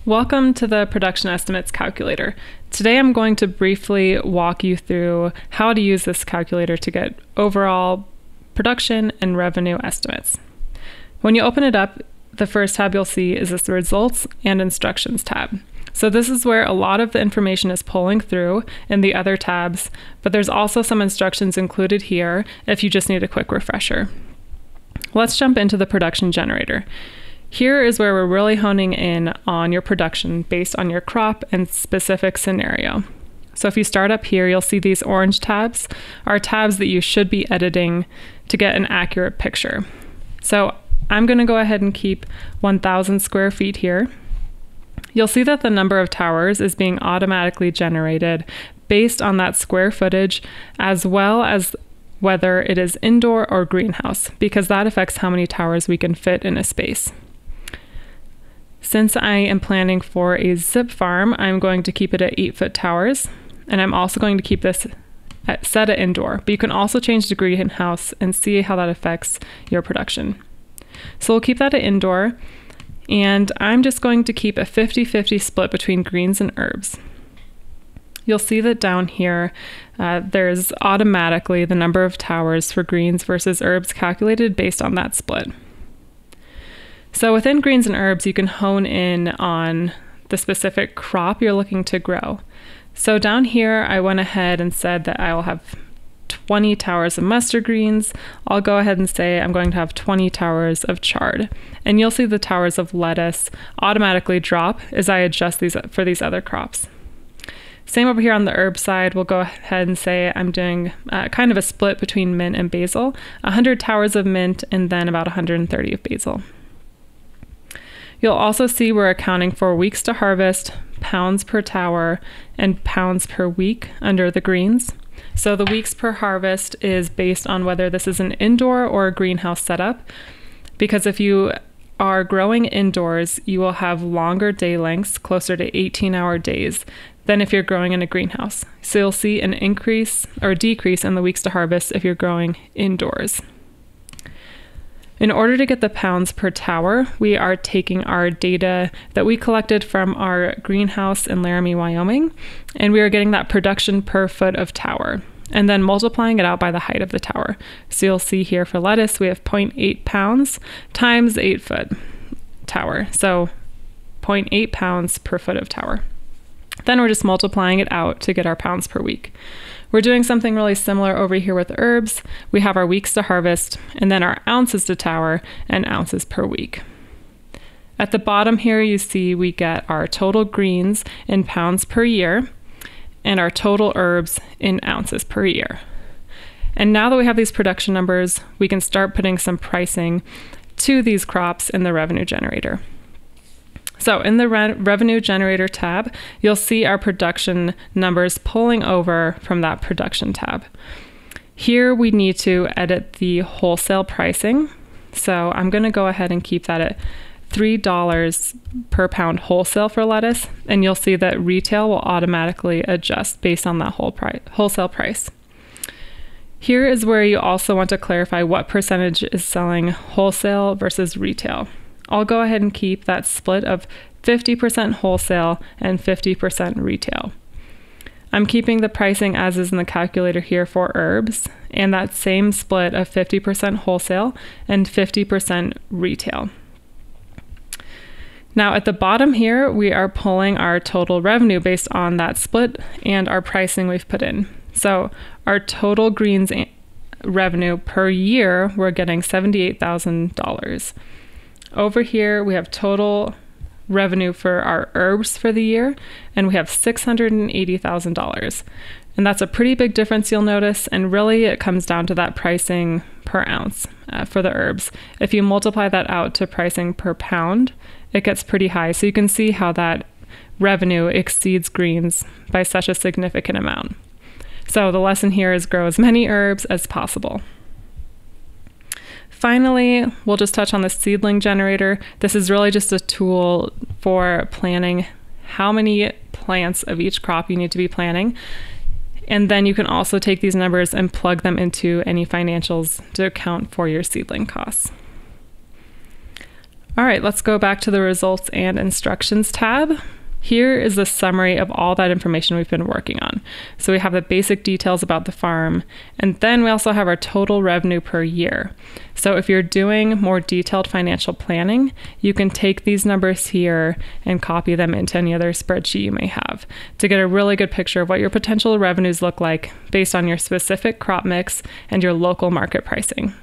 Welcome to the Production Estimates Calculator. Today I'm going to briefly walk you through how to use this calculator to get overall production and revenue estimates. When you open it up, the first tab you'll see is this Results and Instructions tab. So this is where a lot of the information is pulling through in the other tabs, but there's also some instructions included here if you just need a quick refresher. Let's jump into the production generator. Here is where we're really honing in on your production based on your crop and specific scenario. So if you start up here, you'll see these orange tabs are tabs that you should be editing to get an accurate picture. So I'm going to go ahead and keep 1,000 square feet here. You'll see that the number of towers is being automatically generated based on that square footage, as well as whether it is indoor or greenhouse, because that affects how many towers we can fit in a space. Since I am planning for a zip farm, I'm going to keep it at 8-foot towers, and I'm also going to keep this set at indoor, but you can also change the greenhouse and see how that affects your production. So we'll keep that at indoor, and I'm just going to keep a 50-50 split between greens and herbs. You'll see that down here, there's automatically the number of towers for greens versus herbs calculated based on that split. So within greens and herbs, you can hone in on the specific crop you're looking to grow. So down here, I went ahead and said that I will have 20 towers of mustard greens. I'll go ahead and say I'm going to have 20 towers of chard. And you'll see the towers of lettuce automatically drop as I adjust these for these other crops. Same over here on the herb side, we'll go ahead and say I'm doing kind of a split between mint and basil, 100 towers of mint and then about 130 of basil. You'll also see we're accounting for weeks to harvest, pounds per tower, and pounds per week under the greens. So the weeks per harvest is based on whether this is an indoor or a greenhouse setup, because if you are growing indoors, you will have longer day lengths, closer to 18-hour days, than if you're growing in a greenhouse. So you'll see an increase or decrease in the weeks to harvest if you're growing indoors. In order to get the pounds per tower, we are taking our data that we collected from our greenhouse in Laramie, Wyoming, and we are getting that production per foot of tower, and then multiplying it out by the height of the tower. So you'll see here for lettuce, we have 0.8 pounds times 8-foot tower. So 0.8 pounds per foot of tower. Then we're just multiplying it out to get our pounds per week. We're doing something really similar over here with herbs. We have our weeks to harvest, and then our ounces to tower and ounces per week. At the bottom here, you see we get our total greens in pounds per year and our total herbs in ounces per year. And now that we have these production numbers, we can start putting some pricing to these crops in the revenue generator. So in the Revenue Generator tab, you'll see our production numbers pulling over from that Production tab. Here we need to edit the wholesale pricing. So I'm going to go ahead and keep that at $3 per pound wholesale for lettuce, and you'll see that retail will automatically adjust based on that wholesale price. Here is where you also want to clarify what percentage is selling wholesale versus retail. I'll go ahead and keep that split of 50% wholesale and 50% retail. I'm keeping the pricing as is in the calculator here for herbs, and that same split of 50% wholesale and 50% retail. Now at the bottom here, we are pulling our total revenue based on that split and our pricing we've put in. So our total greens revenue per year, we're getting $78,000. Over here, we have total revenue for our herbs for the year, and we have $680,000. And that's a pretty big difference, you'll notice, and really it comes down to that pricing per ounce for the herbs. If you multiply that out to pricing per pound, it gets pretty high. So you can see how that revenue exceeds greens by such a significant amount. So the lesson here is grow as many herbs as possible. Finally, we'll just touch on the seedling generator. This is really just a tool for planning how many plants of each crop you need to be planting. And then you can also take these numbers and plug them into any financials to account for your seedling costs. All right, let's go back to the Results and Instructions tab. Here is the summary of all that information we've been working on. So we have the basic details about the farm, and then we also have our total revenue per year. So if you're doing more detailed financial planning, you can take these numbers here and copy them into any other spreadsheet you may have to get a really good picture of what your potential revenues look like based on your specific crop mix and your local market pricing.